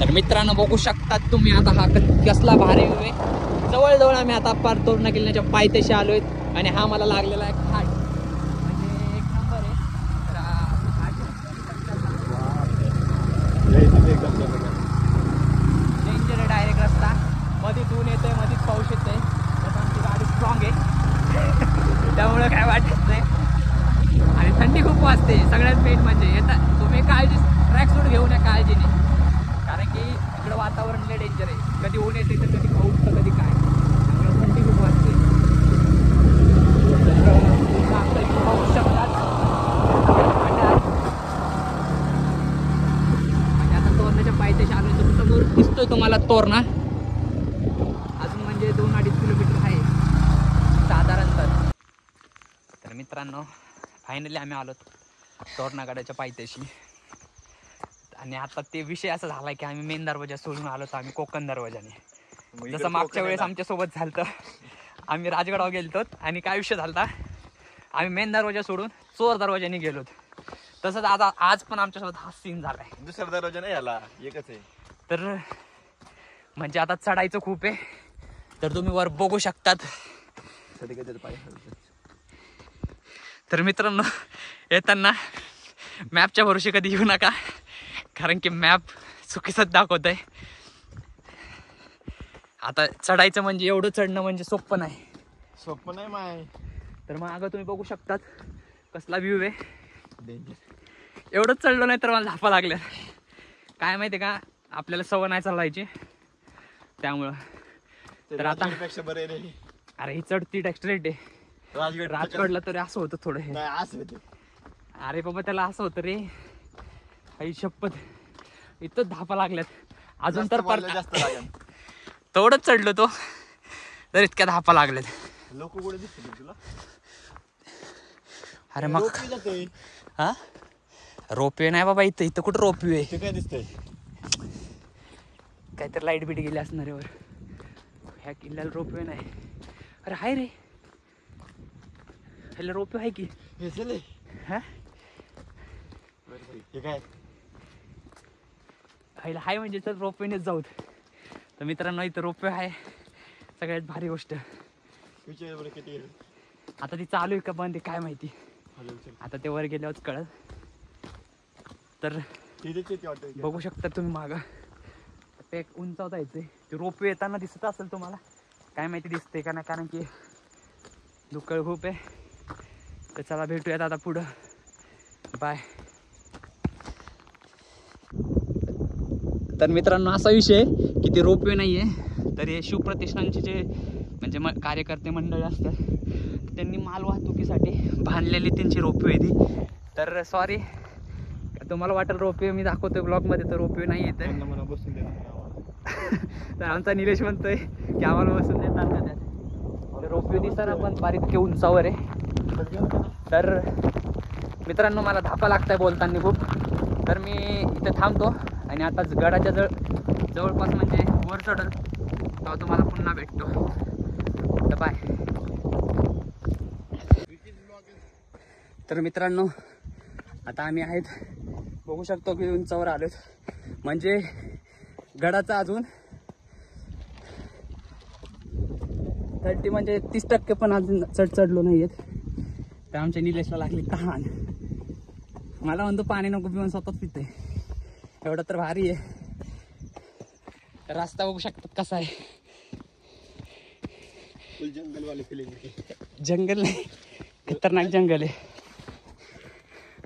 तर मित्रांनो बघू शकतात तुम्ही आता हा कसला भारी व्ह्यू आहे। जवळजवळ आम्ही आता पार तोरणा किल्ल्याच्या पायथ्याशी आलोय आणि हा मला लागलेला आहे घाट, म्हणजे एक नंबर आहे। डेंजर आहे डायरेक्ट रस्ता, मधीच ऊन येतंय मधीच पाऊस येतंय, तर आमची गाडी स्ट्रॉंग आहे त्यामुळे काय वाटत नाही आणि थंडी खूप वाजते। सगळ्यात मेन म्हणजे येतात तुम्ही काळजी ट्रॅक सूट घेऊन या काळजीने, कारण की इकडं वातावरण लय डेंजर आहे, कधी ऊन येते तर कधी पाऊस तर कधी काय, त्यामुळे थंडी खूप वाजते। पाहू शकतात म्हणजे आता तोरणाच्या पायथ्याशी आलोय, तर समोर दिसतोय तुम्हाला तोरणा, अजून म्हणजे 2-2.5 किलोमीटर आहे साधारणतः। तर मित्रांनो फायनली आम्ही आलो तोरणागडाच्या पायथ्याशी आणि आता ते विषय असा झाला की आम्ही मेन दरवाजा सोडून आलो तर आम्ही कोकण दरवाजाने, जसं मागच्या वेळेस आमच्या सोबत झालं आम्ही राजगडावर गेलतो आणि काय विषय झाला आम्ही मेन दरवाजा सोडून चोर दरवाजाने गेलो, तसंच आता आज पण आमच्यासोबत हा सीन झालाय। दुसरा दरवाजा नाही आला, एकच आहे। तर म्हणजे आता चढायचं खूप आहे, तर तुम्ही वर बघू शकतात। तर मित्रांनो येताना मॅपच्या भरोशी कधी येऊ नका, कारण की मॅप चुकीचंच दाखवत आहे। आता चढायचं म्हणजे एवढं चढणं म्हणजे सोपं नाही, सोपं नाही माय। तर मग अगं तुम्ही बघू शकतात कसला व्ह्यू आहे, एवढंच चढलो नाही तर मला धापा लागल्या, काय माहिती का आपल्याला सवय नाही चालायची त्यामुळं। तर आता बरे रे, अरे ही चढती स्ट्रेट आहे, राजगडला तरी असं होतं थोडं हे, अरे बाबा त्याला असं होतं रे, आई शपथ इथं धापा लागल्यात अजून, तर तेवढंच चढलो तो तर इतक्या धापा लागल्यात। लोक कुठे दिसतील तुला? अरे मग हा रोपवे नाही बाबा इथं, इथं कुठं रोपवे आहे, काय दिसतंय काहीतरी लाईट बीट गेली असणार वर, ह्या किल्ल्याला रोपवे नाही। अरे हाय रे, ह्याला रोपवे आहे की हा, काय ह्याला हाय म्हणजे तर रोपवेनेच जाऊत। तर मित्रांनो इथं रोपवे आहे, सगळ्यात भारी गोष्ट। आता ती चालू आहे का बंद आहे काय माहिती, आता ते वर गेल्यावरच कळत। तर बघू शकता तुम्ही मागं ते एक उंचावर जायचंय, ते रोपवे येताना दिसत असेल तुम्हाला, काय माहिती दिसते का नाही, कारण की धुकळ खूप आहे। तर चला भेटूयात आता पुढं, बाय। तर मित्रांनो असा विषय की ते रोपवे नाही आहे, तर हे शिवप्रतिष्ठानचे जे म्हणजे कार्यकर्ते मंडळ असतात त्यांनी माल वाहतुकीसाठी बांधलेली त्यांची रोपवे ती। तर सॉरी तुम्हाला वाटेल रोपवे मी दाखवतोय ब्लॉगमध्ये, तर रोपवे नाही येत मला बसून तर आमचा निलेश म्हणतोय की आम्हाला बसून देतात का त्यात, रोपवे दिसताना पण बारीक उंचावर आहे। तर मित्रांनो मला धापा लागताय बोलताना खूप, तर मी इथे थांबतो आणि आता गडाच्या जवळपास म्हणजे वर चढल तेव्हा तुम्हाला पुन्हा भेटतो, तर बाय। तर मित्रांनो आता आम्ही आहेत बघू शकतो की उंचावर आलोत, म्हणजे गडाचा अजून 30 म्हणजे 30% पण अजून चढलो नाही आहेत। तर आमच्या निलेशला लागली तहान, मला म्हणतो पाणी नको पिऊन स्वतःच पितोय, एवढं तर भारी आहे। रस्ता बघू शकतात कसा आहे, जंगल वाले फिलिंग, जंगल नाही खतरनाक जंगल आहे।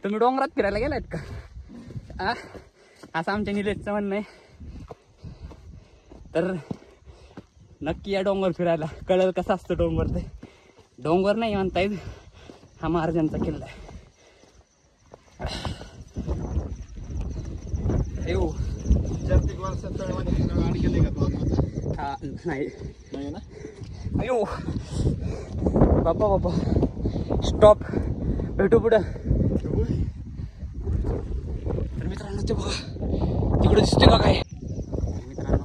तुम्ही डोंगरात फिरायला गेलात का असं आमच्या निलेशचं म्हणणं आहे, तर नक्की या डोंगर फिरायला, कळलं कसं असतं डोंगर, ते डोंगर नाही म्हणता येत, हा महाराजांचा किल्ला आहे। येऊ जागतिक वारसा स्थळ गेले का तू? हा नाही नाही ना, अयो बाबा बाबा स्टॉप, भेटू पुढं। तर मित्रांनो ते बघा तिकडे दिसते का काय, मित्रांनो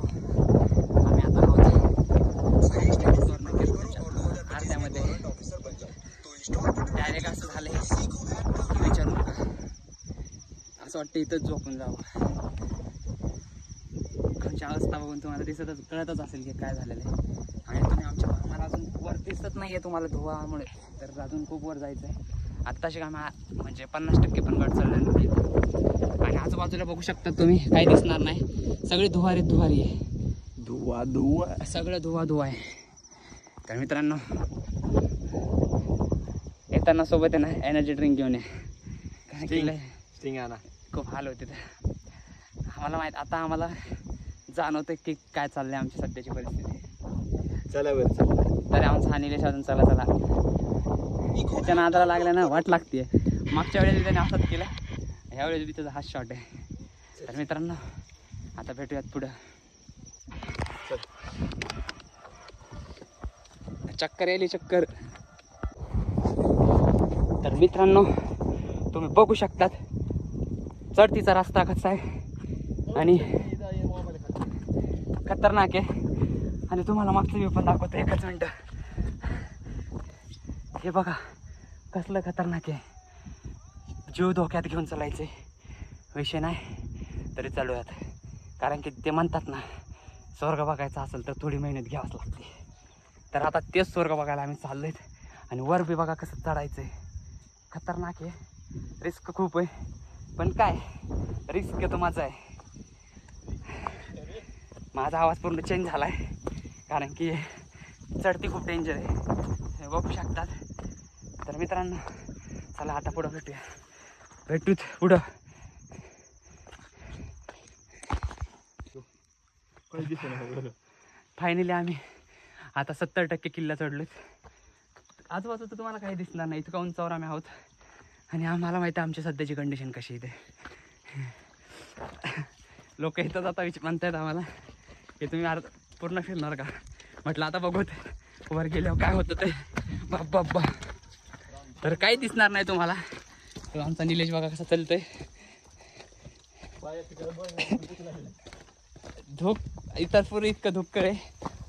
आम्ही आता अर्ध्यामध्ये डायरेक्ट असं झालंय विचारू नका, असं वाटतं इथंच झोपून जावं। आमची अवस्था बघून तुम्हाला दिसतच कळतच असेल की काय झालेलं आहे. आणि तुम्ही आम्हाला अजून वर दिसत नाही आहे तुम्हाला धुवामुळे, तर अजून खूप वर जायचं आहे. आत्ताशी आम्ही म्हणजे 50% पण गड चढलेलो नाही. आणि आजूबाजूला बघू शकता तुम्ही, काही दिसणार नाही, सगळे धुवारी आहे. धुवा सगळं धुवा आहे. तर मित्रांनो, येताना सोबत आहे ना एनर्जी ड्रिंक घेऊन ये, खूप हाल होते. आम्हाला माहित, आता आम्हाला जाणवतं की काय चाललंय आमची सध्याची परिस्थिती. चला बरं, तरी आमचा हा निलेश अजून चला त्याच्या नादाला लागल्या ना वाट लागते. मागच्या वेळेस त्याने असंच केलं, ह्यावेळेस बी त्याचा हाच शॉट आहे. तर मित्रांनो, आता भेटूयात पुढं. चक्कर यायली चक्कर. तर मित्रांनो, तुम्ही बघू शकतात चढतीचा रस्ता कसा आहे आणि खतरनाक आहे. आणि तुम्हाला मागचं व्ह्यू पण दाखवतो, एकच मिनटं. हे बघा कसलं खतरनाक आहे. जीव धोक्यात घेऊन चालायचे विषय नाही, तरी चालूयात. कारण की ते म्हणतात ना, स्वर्ग बघायचा असेल तर थोडी मेहनत घ्यावीच लागते. तर आता तेच स्वर्ग बघायला आम्ही चाललोय. आणि वर बी बघा कसं चढायचं आहे, खतरनाक आहे, रिस्क खूप आहे. पण काय, रिस्क आहे तो माझा आहे. माझा आवाज पूर्ण चेंज झाला आहे, कारण की चढती खूप डेंजर आहे, हे बघू शकतात. तर मित्रांनो, चला आता पुढं भेटूत पुढं. फायनली आम्ही आता 70% किल्ला चढलोय. आजूबाजूचं तुम्हाला काही दिसणार नाही, इतका उंचावर आम्ही आहोत. आणि आम्हाला माहिती आहे आमची सध्याची कंडिशन कशी आहे ते. लोक इथं जाता म्हणतायत आम्हाला की तुम्ही पूर्ण फिरणार का. म्हटलं आता बघूत वर गेल्यावर काय होतं ते. बाप्पा, तर काही दिसणार नाही तुम्हाला. तर आमचा निलेश बघा कसा चालतोय. धुक इतर पूर्वी इतकं धुक्कळ आहे,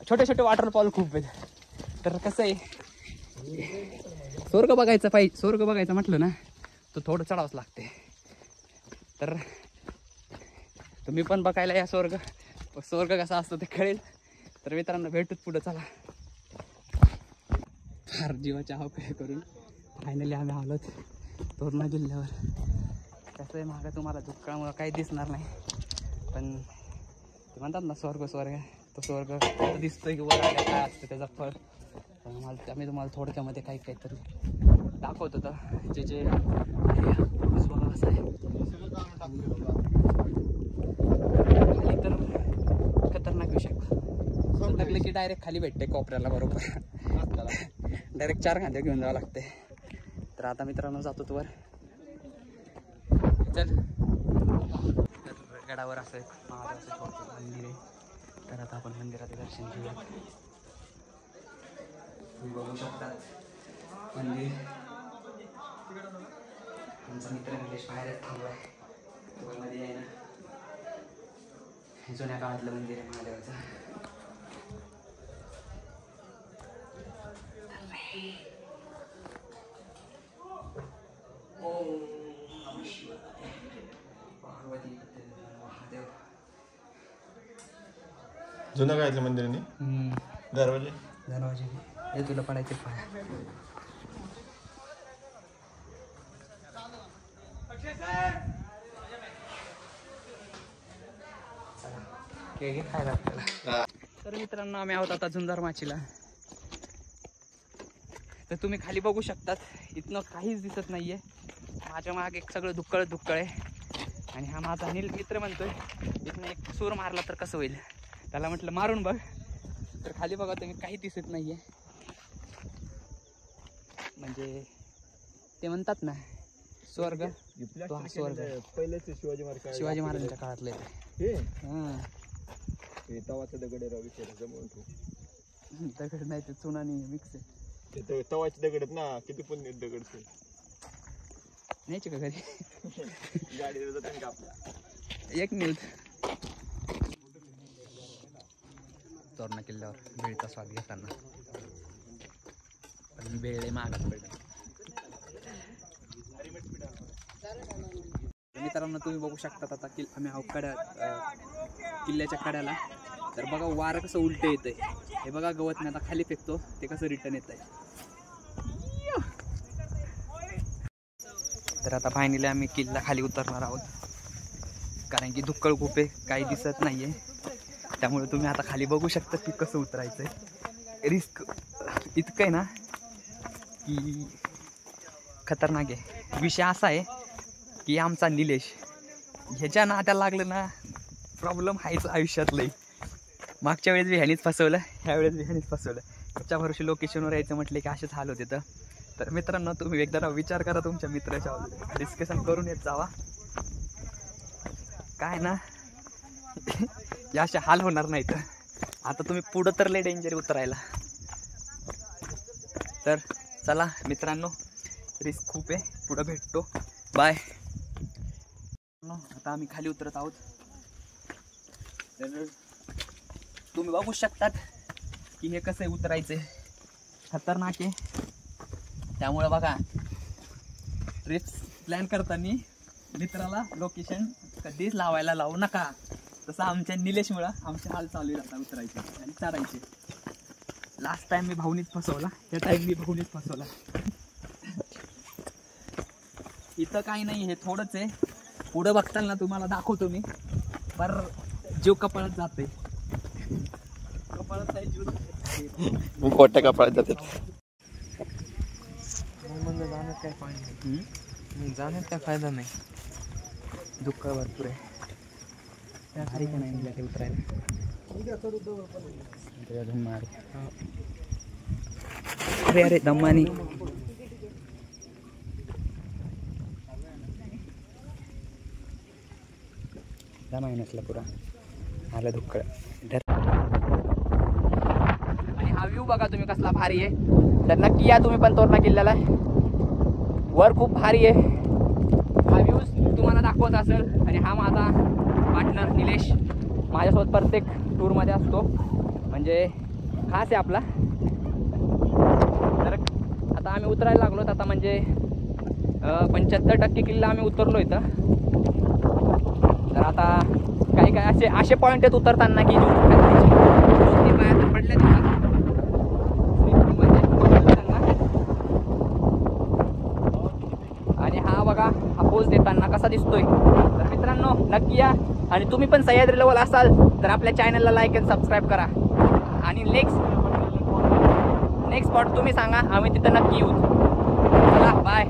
छोटे छोटे वॉटरफॉल खूप आहेत. तर कसं आहे, स्वर्ग बघायचं म्हटलं ना, तो थोडं चढावंच लागते. तर तुम्ही पण बघायला या स्वर्ग कसा असतो ते कळेल. तर मित्रांनो, भेटूत पुढं, चला. फार जीवाच्या हावकाय करून फायनली आम्ही आलोत तोरणा किल्ल्यावर. कसं आहे, मागं तुम्हाला धुक्कळामुळं काही दिसणार नाही, पण ते म्हणतात ना स्वर्ग तो स्वर्ग दिसतोय की वर आल्या काय असतं त्याचा फळ. आम्ही तुम्हाला थोडक्यामध्ये काहीतरी दाखवत होतं जे स्वर्ग असं आहे. खाली तर खतरनाक विषय, लागले की डायरेक्ट खाली भेटते कोपऱ्याला बरोबर. डायरेक्ट 4 खांदे घेऊन जावं लागते. तर आता मित्रांनो जातो वर. चल, गडावर असं एक महादेवाचं छोटं मंदिर आहे. तर आता आपण मंदिराचं दर्शन घेऊया. तुम्ही बघू शकतात मंदिर. आमचा मित्र निलेश बाहेरच थांबलाय. मध्ये आहे ना, जुन्या काळातलं मंदिर आहे महादेवाचं. जुनं काळातलं मंदिर नाही, दरवाजे हे तुला पडायचे पाया. खायला आपल्याला. तर मित्रांनो, आम्ही आहोत आता झुंजार माचीला. तर तुम्ही खाली बघू शकतात, इथनं काहीच दिसत नाहीये. माझ्या मागे सगळं धुक्कळ आहे. आणि हा माझा मित्र म्हणतोय इथनं एक सूर मारला तर कसं होईल. त्याला म्हटलं मारून बघ. तर खाली बघा तुम्ही, काही दिसत नाहीये. म्हणजे ते म्हणतात ना स्वर्ग, तो हा स्वर्ग पहिलेच शिवाजी महाराजांच्या काळातलं आहे. तवाचा दगड दगड नाही, ते चुनानी मिक्स आहे. तवाचे दगड आहेत ना, किती पण दगड न्यायचे का घरी. गाडीवर जातात का आपल्या. एक न्यूज तोरणा किल्ल्यावर बेळीचा स्वाद घेताना, पण बेळे महागात पडले. मित्रांनो, तुम्ही बघू शकता आता आम्ही अवकाड्यात किल्ल्याच्या कड्याला. तर बघा वारं कसं उलटं येतंय. हे बघा गवत मी आता खाली फेकतो ते कसं रिटर्न येत आहे. तर आता फायनली आम्ही किल्ला खाली उतरणार आहोत, कारण की धुक्कळ खूप आहे, काही दिसत नाहीये. त्यामुळे तुम्ही आता खाली बघू शकता की कसं उतरायचंय. रिस्क इतकं आहे ना की खतरनाक आहे. विषय असा आहे की आमचा निलेश ह्याच्या नात्याला लागलं ना प्रॉब्लेम आहेच आयुष्यातलंही. मागच्या वेळेस बी ह्यानीच फसवलं, ह्यावेळेस बी ह्यानीच फसवलं. त्याच्या वर्षी लोकेशनवर यायचं म्हटलं की असेच हाल होते. तर मित्रांनो तुम्ही एकदा विचार करा, तुमच्या मित्राच्या डिस्कशन करून येत जावा. काय ना या असे हाल होणार नाहीत. आता तुम्ही पुढं तर लय डेंजर उतरायला. तर चला मित्रांनो, रिस्क खूप आहे, पुढं भेटतो, बाय. आता आम्ही खाली उतरत आहोत. तर तुम्ही बघू शकतात की हे कसं आहे उतरायचं, खतरनाक आहे. त्यामुळं बघा ट्रिप्स प्लॅन करताना मित्राला लोकेशन कधीच लावायला लावू नका. तसं आमच्या निलेशमुळं आमचे हाल चालू राहतात उतरायचे आणि चढायचे. लास्ट टाइम मी भाऊनीच फसवला, त्या टाइम मी भाऊनीच फसवला. इथं काही नाही, हे थोडंच आहे. पुढं बघताना तुम्हाला दाखवतो मी, पर जीव कपाळात जाते. कपाळात नाही जीव खोट्या कपाळात जाते. म्हणजे जाण्यात काय फायदा नाही, जाण्यात काय फायदा नाही. दुःख भरपूर आहे. भारी का नाही ते उतरायला. अरे अरे दमानी दमाई नसला पुरा आला धुक्कळ. आणि हा व्ह्यू बघा तुम्ही कसला भारी आहे. तर नक्की या तुम्ही पण तोरणा किल्ल्याला, वर खूप भारी आहे. हा व्ह्यू तुम्हाला दाखवत असेल. आणि हा माझा पार्टनर निलेश माझ्यासोबत प्रत्येक टूरमध्ये असतो, म्हणजे खास आहे आपला. तर आता आम्ही उतरायला लागलो. आता म्हणजे 75% किल्ला आम्ही उतरलो इथं. तर आता काही काय असे पॉईंट आहेत उतरताना की दोन पाया तर पडल्या तिथं. आणि हा बघा हा पोज देताना कसा दिसतोय. तर मित्रांनो नक्की या. आणि तुम्ही पण सह्याद्री लेवल असाल तर आपल्या चॅनलला लाईक आणि सबस्क्राईब करा. आणि नेक्स्ट स्पॉट तुम्ही सांगा, आम्ही तिथं नक्की येऊ. चला बाय.